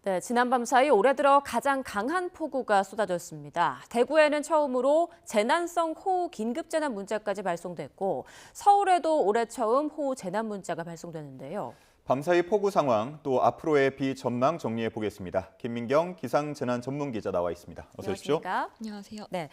네, 지난밤 사이 올해 들어 가장 강한 폭우가 쏟아졌습니다. 대구에는 처음으로 재난성 호우 긴급재난 문자까지 발송됐고 서울에도 올해 처음 호우 재난 문자가 발송됐는데요. 밤사이 폭우 상황, 또 앞으로의 비 전망 정리해 보겠습니다. 김민경 기상재난 전문 기자 나와 있습니다. 어서 오십시오. 안녕하세요. 네,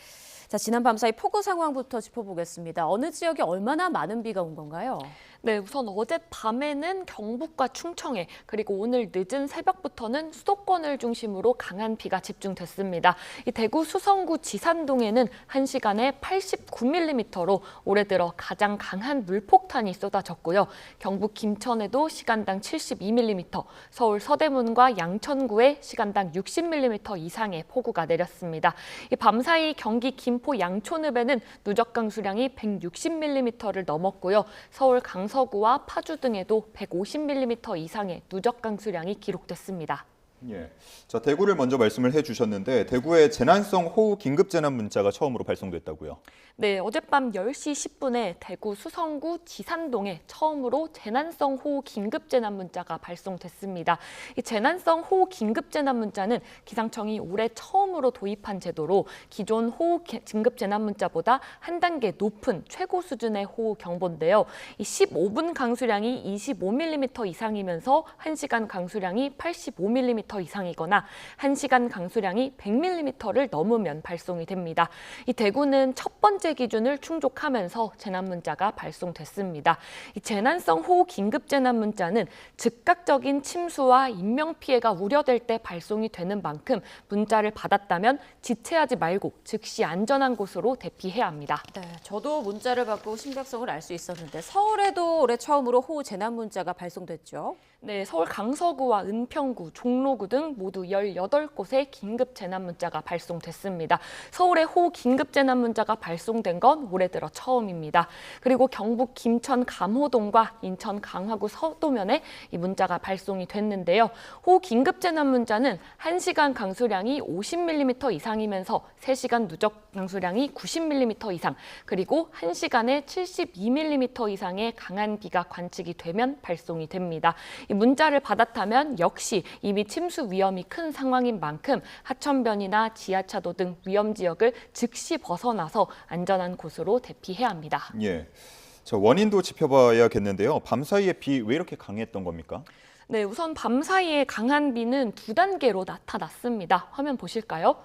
자, 지난 밤사이 폭우 상황부터 짚어보겠습니다. 어느 지역에 얼마나 많은 비가 온 건가요? 네, 우선 어젯밤에는 경북과 충청에 그리고 오늘 늦은 새벽부터는 수도권을 중심으로 강한 비가 집중됐습니다. 이 대구 수성구 지산동에는 1시간에 89mm로 올해 들어 가장 강한 물폭탄이 쏟아졌고요. 경북 김천에도 시간당 72mm, 서울 서대문과 양천구에 시간당 60mm 이상의 폭우가 내렸습니다. 이 밤사이 경기 김포 양촌읍에는 누적 강수량이 160mm를 넘었고요. 서울 강서구와 파주 등에도 150mm 이상의 누적 강수량이 기록됐습니다. 예. 자, 대구를 먼저 말씀을 해주셨는데 대구에 재난성 호우 긴급재난 문자가 처음으로 발송됐다고요? 네, 어젯밤 10시 10분에 대구 수성구 지산동에 처음으로 재난성 호우 긴급재난 문자가 발송됐습니다. 이 재난성 호우 긴급재난 문자는 기상청이 올해 처음으로 도입한 제도로 기존 호우 긴급재난 문자보다 한 단계 높은 최고 수준의 호우 경보인데요. 이 15분 강수량이 25mm 이상이면서 1시간 강수량이 85mm 이상이거나 1시간 강수량이 100mm를 넘으면 발송이 됩니다. 이 대구는 첫 번째 기준을 충족하면서 재난 문자가 발송됐습니다. 이 재난성 호우 긴급 재난 문자는 즉각적인 침수와 인명 피해가 우려될 때 발송이 되는 만큼 문자를 받았다면 지체하지 말고 즉시 안전한 곳으로 대피해야 합니다. 네, 저도 문자를 받고 심각성을 알 수 있었는데 서울에도 올해 처음으로 호우 재난 문자가 발송됐죠. 네, 서울 강서구와 은평구, 종로구 등 모두 18곳에 긴급 재난 문자가 발송됐습니다. 서울에 호우 긴급 재난 문자가 발송된 건 올해 들어 처음입니다. 그리고 경북 김천 감호동과 인천 강화구 서도면에 이 문자가 발송이 됐는데요. 호우 긴급 재난 문자는 1시간 강수량이 50mm 이상이면서 3시간 누적 강수량이 90mm 이상, 그리고 1시간에 72mm 이상의 강한 비가 관측이 되면 발송이 됩니다. 이 문자를 받았다면 역시 이미 침수 위험이 큰 상황인 만큼 하천변이나 지하차도 등 위험 지역을 즉시 벗어나서 안전한 곳으로 대피해야 합니다. 예. 자, 원인도 짚어봐야겠는데요. 밤사이에 비 왜 이렇게 강했던 겁니까? 네, 우선 밤사이에 강한 비는 두 단계로 나타났습니다. 화면 보실까요?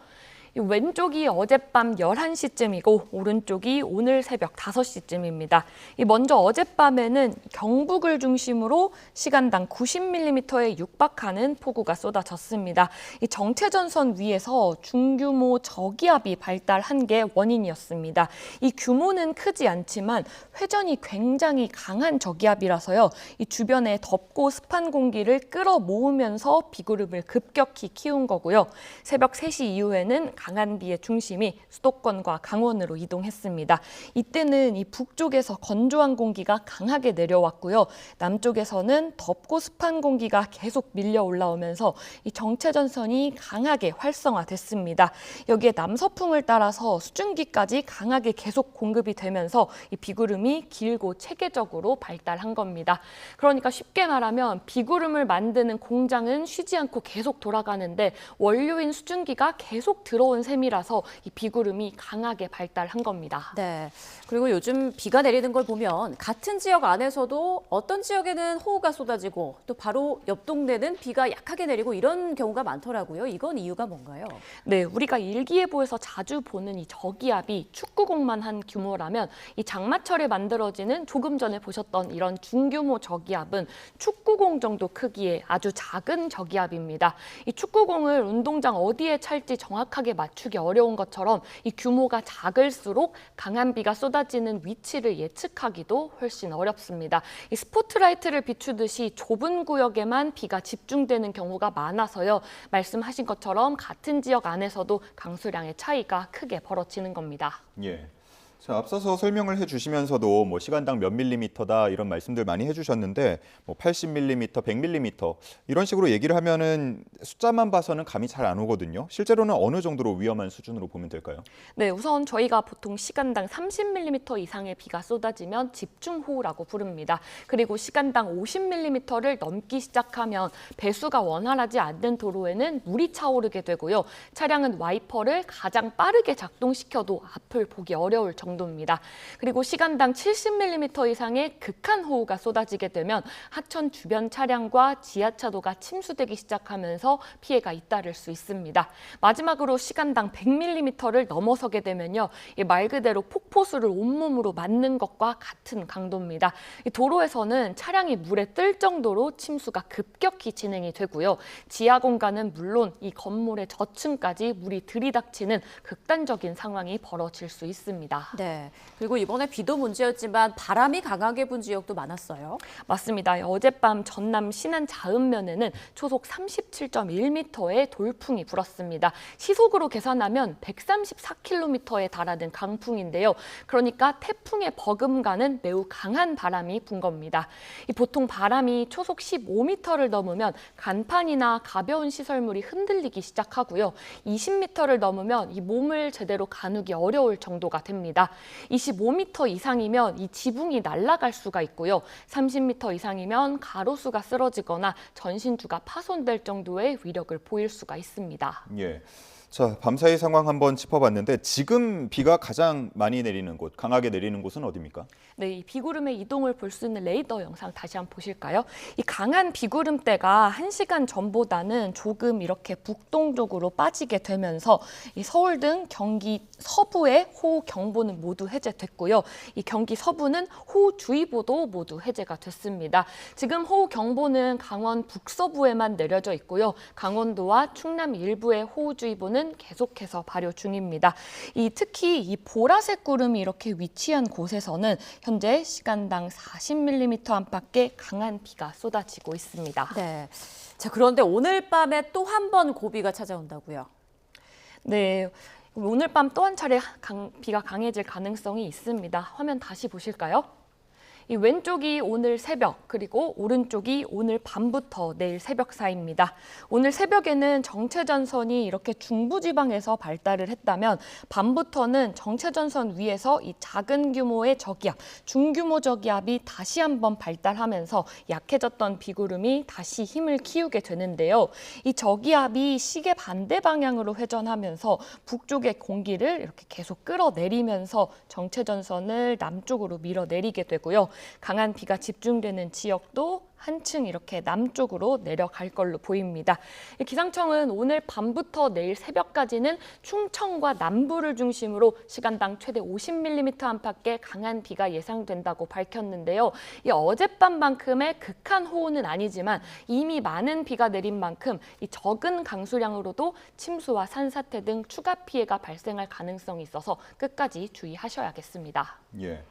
왼쪽이 어젯밤 11시쯤이고 오른쪽이 오늘 새벽 5시쯤입니다. 먼저 어젯밤에는 경북을 중심으로 시간당 90mm에 육박하는 폭우가 쏟아졌습니다. 이 정체전선 위에서 중규모 저기압이 발달한 게 원인이었습니다. 이 규모는 크지 않지만 회전이 굉장히 강한 저기압이라서요. 이 주변에 덥고 습한 공기를 끌어모으면서 비구름을 급격히 키운 거고요. 새벽 3시 이후에는 강한 비의 중심이 수도권과 강원으로 이동했습니다. 이때는 이 북쪽에서 건조한 공기가 강하게 내려왔고요. 남쪽에서는 덥고 습한 공기가 계속 밀려 올라오면서 이 정체전선이 강하게 활성화됐습니다. 여기에 남서풍을 따라서 수증기까지 강하게 계속 공급이 되면서 이 비구름이 길고 체계적으로 발달한 겁니다. 그러니까 쉽게 말하면 비구름을 만드는 공장은 쉬지 않고 계속 돌아가는데 원료인 수증기가 계속 들어온 셈이라서 이 비구름이 강하게 발달한 겁니다. 네, 그리고 요즘 비가 내리는 걸 보면 같은 지역 안에서도 어떤 지역에는 호우가 쏟아지고 또 바로 옆 동네는 비가 약하게 내리고 이런 경우가 많더라고요. 이건 이유가 뭔가요? 네, 우리가 일기예보에서 자주 보는 이 저기압이 축구공만 한 규모라면 이 장마철에 만들어지는 조금 전에 보셨던 이런 중규모 저기압은 축구공 정도 크기의 아주 작은 저기압입니다. 이 축구공을 운동장 어디에 찰지 정확하게 맞추기 어려운 것처럼 이 규모가 작을수록 강한 비가 쏟아지는 위치를 예측하기도 훨씬 어렵습니다. 이 스포트라이트를 비추듯이 좁은 구역에만 비가 집중되는 경우가 많아서요. 말씀하신 것처럼 같은 지역 안에서도 강수량의 차이가 크게 벌어지는 겁니다. 예. 자, 앞서서 설명을 해주시면서도 뭐 시간당 몇 밀리미터다 이런 말씀들 많이 해주셨는데 뭐 80밀리미터, 100밀리미터 이런 식으로 얘기를 하면은 숫자만 봐서는 감이 잘 안 오거든요. 실제로는 어느 정도로 위험한 수준으로 보면 될까요? 네, 우선 저희가 보통 시간당 30mm 이상의 비가 쏟아지면 집중호우라고 부릅니다. 그리고 시간당 50mm를 넘기 시작하면 배수가 원활하지 않는 도로에는 물이 차오르게 되고요. 차량은 와이퍼를 가장 빠르게 작동시켜도 앞을 보기 어려울 정도입니다. 그리고 시간당 70mm 이상의 극한 호우가 쏟아지게 되면 하천 주변 차량과 지하차도가 침수되기 시작하면서 피해가 잇따를 수 있습니다. 마지막으로 시간당 100mm를 넘어서게 되면요, 말 그대로 폭포수를 온몸으로 맞는 것과 같은 강도입니다. 도로에서는 차량이 물에 뜰 정도로 침수가 급격히 진행이 되고요. 지하 공간은 물론 이 건물의 저층까지 물이 들이닥치는 극단적인 상황이 벌어질 수 있습니다. 네. 그리고 이번에 비도 문제였지만 바람이 강하게 분 지역도 많았어요. 맞습니다. 어젯밤 전남 신안 자읍면에는 초속 37.1m의 돌풍이 불었습니다. 시속으로 계산하면 134km에 달하는 강풍인데요. 그러니까 태풍의 버금가는 매우 강한 바람이 분 겁니다. 보통 바람이 초속 15m를 넘으면 간판이나 가벼운 시설물이 흔들리기 시작하고요. 20m를 넘으면 이 몸을 제대로 가누기 어려울 정도가 됩니다. 25m 이상이면 이 지붕이 날아갈 수가 있고요. 30m 이상이면 가로수가 쓰러지거나 전신주가 파손될 정도의 위력을 보일 수가 있습니다. 예. 자, 밤사이 상황 한번 짚어봤는데 지금 비가 가장 많이 내리는 곳, 강하게 내리는 곳은 어디입니까? 네, 이 비구름의 이동을 볼 수 있는 레이더 영상 다시 한번 보실까요? 이 강한 비구름대가 1시간 전보다는 조금 이렇게 북동쪽으로 빠지게 되면서 이 서울 등 경기 서부의 호우 경보는 모두 해제됐고요. 이 경기 서부는 호우주의보도 모두 해제가 됐습니다. 지금 호우 경보는 강원 북서부에만 내려져 있고요. 강원도와 충남 일부의 호우주의보는 계속해서 발효 중입니다. 특히 이 보라색 구름이 이렇게 위치한 곳에서는 현재 시간당 40mm 안팎의 강한 비가 쏟아지고 있습니다. 네. 자, 그런데 오늘 밤에 또 한 번 고비가 찾아온다고요? 네. 오늘 밤 또 한 차례 비가 강해질 가능성이 있습니다. 화면 다시 보실까요? 이 왼쪽이 오늘 새벽, 그리고 오른쪽이 오늘 밤부터 내일 새벽 사이입니다. 오늘 새벽에는 정체전선이 이렇게 중부지방에서 발달을 했다면 밤부터는 정체전선 위에서 이 작은 규모의 저기압, 중규모 저기압이 다시 한번 발달하면서 약해졌던 비구름이 다시 힘을 키우게 되는데요. 이 저기압이 시계 반대 방향으로 회전하면서 북쪽의 공기를 이렇게 계속 끌어내리면서 정체전선을 남쪽으로 밀어내리게 되고요. 강한 비가 집중되는 지역도 한층 이렇게 남쪽으로 내려갈 걸로 보입니다. 기상청은 오늘 밤부터 내일 새벽까지는 충청과 남부를 중심으로 시간당 최대 50mm 안팎의 강한 비가 예상된다고 밝혔는데요. 이 어젯밤만큼의 극한 호우는 아니지만 이미 많은 비가 내린 만큼 이 적은 강수량으로도 침수와 산사태 등 추가 피해가 발생할 가능성이 있어서 끝까지 주의하셔야겠습니다. 예.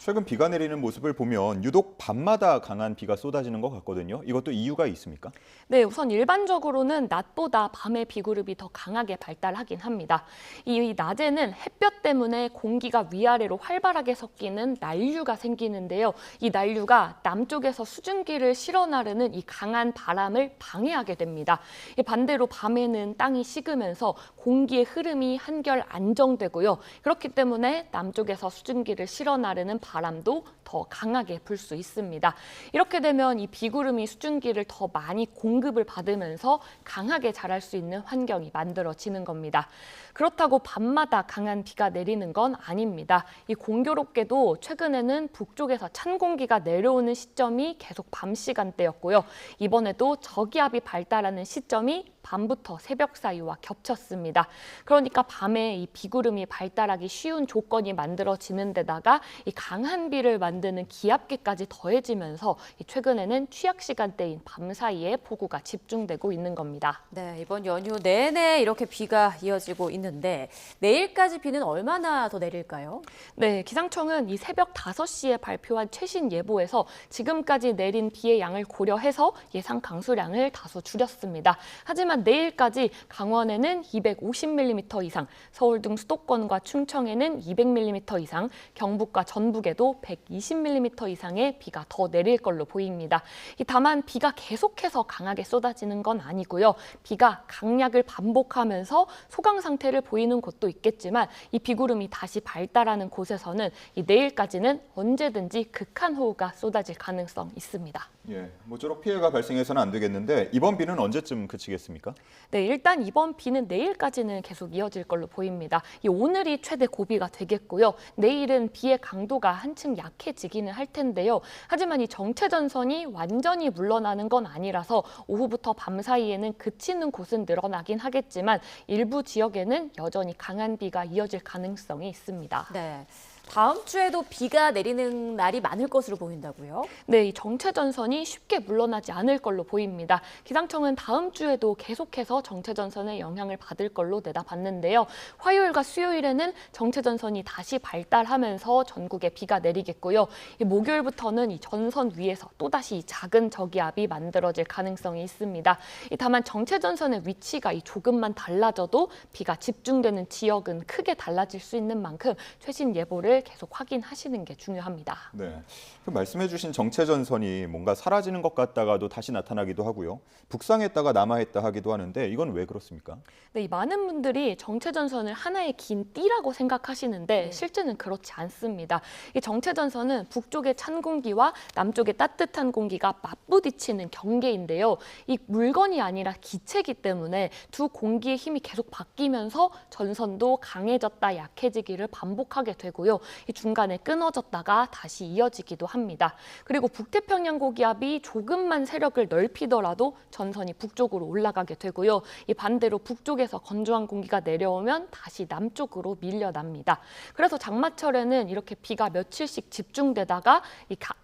최근 비가 내리는 모습을 보면 유독 밤마다 강한 비가 쏟아지는 것 같거든요. 이것도 이유가 있습니까? 네, 우선 일반적으로는 낮보다 밤에 비구름이 더 강하게 발달하긴 합니다. 이 낮에는 햇볕 때문에 공기가 위아래로 활발하게 섞이는 난류가 생기는데요. 이 난류가 남쪽에서 수증기를 실어 나르는 이 강한 바람을 방해하게 됩니다. 반대로 밤에는 땅이 식으면서 공기의 흐름이 한결 안정되고요. 그렇기 때문에 남쪽에서 수증기를 실어 나르는 바람도 더 강하게 불 수 있습니다. 이렇게 되면 이 비구름이 수증기를 더 많이 공급을 받으면서 강하게 자랄 수 있는 환경이 만들어지는 겁니다. 그렇다고 밤마다 강한 비가 내리는 건 아닙니다. 이 공교롭게도 최근에는 북쪽에서 찬 공기가 내려오는 시점이 계속 밤 시간대였고요. 이번에도 저기압이 발달하는 시점이 밤부터 새벽 사이와 겹쳤습니다. 그러니까 밤에 이 비구름이 발달하기 쉬운 조건이 만들어지는 데다가 이 강한 강한 비를 만드는 기압기까지 더해지면서 최근에는 취약 시간대인 밤 사이에 폭우가 집중되고 있는 겁니다. 네, 이번 연휴 내내 이렇게 비가 이어지고 있는데 내일까지 비는 얼마나 더 내릴까요? 네, 기상청은 이 새벽 5시에 발표한 최신 예보에서 지금까지 내린 비의 양을 고려해서 예상 강수량을 다소 줄였습니다. 하지만 내일까지 강원에는 250mm 이상, 서울 등 수도권과 충청에는 200mm 이상, 경북과 전북에도 120mm 이상의 비가 더 내릴 걸로 보입니다. 다만 비가 계속해서 강하게 쏟아지는 건 아니고요. 비가 강약을 반복하면서 소강 상태를 보이는 곳도 있겠지만 이 비구름이 다시 발달하는 곳에서는 내일까지는 언제든지 극한호우가 쏟아질 가능성 있습니다. 예, 모쪼록 피해가 발생해서는 안 되겠는데 이번 비는 언제쯤 그치겠습니까? 네, 일단 이번 비는 내일까지는 계속 이어질 걸로 보입니다. 오늘이 최대 고비가 되겠고요. 내일은 비의 강도가 한층 약해지기는 할 텐데요. 하지만 이 정체전선이 완전히 물러나는 건 아니라서 오후부터 밤 사이에는 그치는 곳은 늘어나긴 하겠지만 일부 지역에는 여전히 강한 비가 이어질 가능성이 있습니다. 네. 다음 주에도 비가 내리는 날이 많을 것으로 보인다고요? 네, 이 정체전선이 쉽게 물러나지 않을 걸로 보입니다. 기상청은 다음 주에도 계속해서 정체전선의 영향을 받을 걸로 내다봤는데요. 화요일과 수요일에는 정체전선이 다시 발달하면서 전국에 비가 내리겠고요. 목요일부터는 이 전선 위에서 또다시 작은 저기압이 만들어질 가능성이 있습니다. 다만 정체전선의 위치가 조금만 달라져도 비가 집중되는 지역은 크게 달라질 수 있는 만큼 최신 예보를 계속 확인하시는 게 중요합니다. 네, 그 말씀해주신 정체전선이 뭔가 사라지는 것 같다가도 다시 나타나기도 하고요. 북상했다가 남하했다 하기도 하는데 이건 왜 그렇습니까? 네, 많은 분들이 정체전선을 하나의 긴 띠라고 생각하시는데 실제는 그렇지 않습니다. 이 정체전선은 북쪽의 찬 공기와 남쪽의 따뜻한 공기가 맞부딪히는 경계인데요. 이 물건이 아니라 기체이기 때문에 두 공기의 힘이 계속 바뀌면서 전선도 강해졌다 약해지기를 반복하게 되고요. 이 중간에 끊어졌다가 다시 이어지기도 합니다. 그리고 북태평양 고기압이 조금만 세력을 넓히더라도 전선이 북쪽으로 올라가게 되고요. 이 반대로 북쪽에서 건조한 공기가 내려오면 다시 남쪽으로 밀려납니다. 그래서 장마철에는 이렇게 비가 며칠씩 집중되다가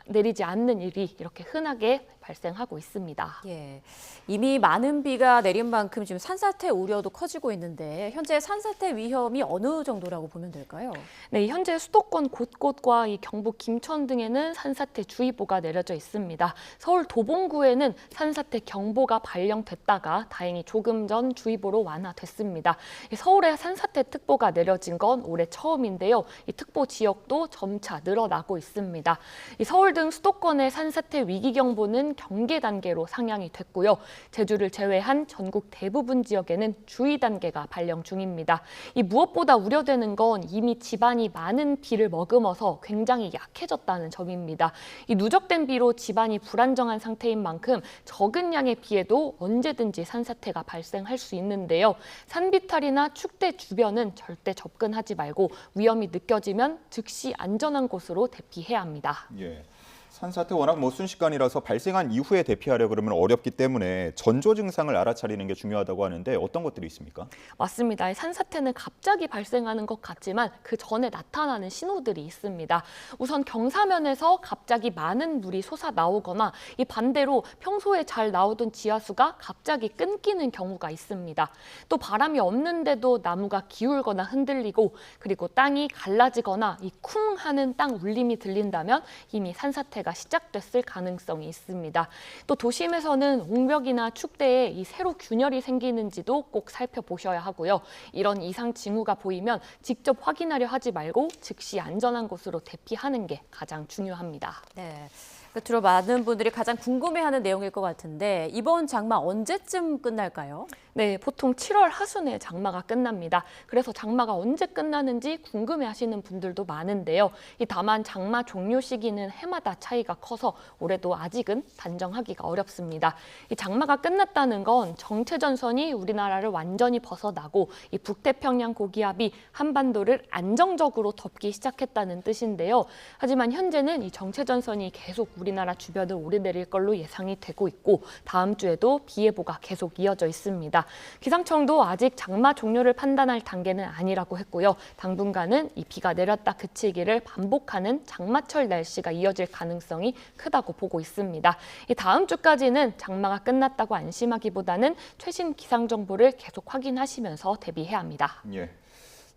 내리지 않는 일이 이렇게 흔하게 발생하고 있습니다. 예, 이미 많은 비가 내린 만큼 지금 산사태 우려도 커지고 있는데 현재 산사태 위험이 어느 정도라고 보면 될까요? 네, 현재 수도권 곳곳과 이 경북 김천 등에는 산사태 주의보가 내려져 있습니다. 서울 도봉구에는 산사태 경보가 발령됐다가 다행히 조금 전 주의보로 완화됐습니다. 서울에 산사태 특보가 내려진 건 올해 처음인데요. 이 특보 지역도 점차 늘어나고 있습니다. 서울 등 수도권의 산사태 위기 경보는 경계 단계로 상향이 됐고요. 제주를 제외한 전국 대부분 지역에는 주의 단계가 발령 중입니다. 무엇보다 우려되는 건 이미 집안이 많은 비를 머금어서 굉장히 약해졌다는 점입니다. 누적된 비로 집안이 불안정한 상태인 만큼 적은 양의 비에도 언제든지 산사태가 발생할 수 있는데요. 산비탈이나 축대 주변은 절대 접근하지 말고 위험이 느껴지면 즉시 안전한 곳으로 대피해야 합니다. 예. 산사태 워낙 순식간이라서 발생한 이후에 대피하려 그러면 어렵기 때문에 전조 증상을 알아차리는 게 중요하다고 하는데 어떤 것들이 있습니까? 맞습니다. 산사태는 갑자기 발생하는 것 같지만 그 전에 나타나는 신호들이 있습니다. 우선 경사면에서 갑자기 많은 물이 솟아 나오거나 이 반대로 평소에 잘 나오던 지하수가 갑자기 끊기는 경우가 있습니다. 또 바람이 없는데도 나무가 기울거나 흔들리고 그리고 땅이 갈라지거나 이 쿵 하는 땅 울림이 들린다면 이미 산사태가 시작됐을 가능성이 있습니다. 또 도심에서는 옹벽이나 축대에 이 새로 균열이 생기는지도 꼭 살펴보셔야 하고요. 이런 이상 징후가 보이면 직접 확인하려 하지 말고 즉시 안전한 곳으로 대피하는 게 가장 중요합니다. 네. 끝으로 많은 분들이 가장 궁금해하는 내용일 것 같은데 이번 장마 언제쯤 끝날까요? 네, 보통 7월 하순에 장마가 끝납니다. 그래서 장마가 언제 끝나는지 궁금해하시는 분들도 많은데요. 다만 장마 종료 시기는 해마다 차이가 커서 올해도 아직은 단정하기가 어렵습니다. 장마가 끝났다는 건 정체전선이 우리나라를 완전히 벗어나고 이 북태평양 고기압이 한반도를 안정적으로 덮기 시작했다는 뜻인데요. 하지만 현재는 이 정체전선이 계속 우리 우리나라 주변을 오르내릴 걸로 예상이 되고 있고 다음 주에도 비 예보가 계속 이어져 있습니다. 기상청도 아직 장마 종료를 판단할 단계는 아니라고 했고요. 당분간은 이 비가 내렸다 그치기를 반복하는 장마철 날씨가 이어질 가능성이 크다고 보고 있습니다. 이 다음 주까지는 장마가 끝났다고 안심하기보다는 최신 기상 정보를 계속 확인하시면서 대비해야 합니다. 예.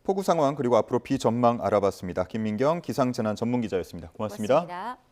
폭우 상황 그리고 앞으로 비 전망 알아봤습니다. 김민경 기상재난 전문기자였습니다. 고맙습니다. 고맙습니다.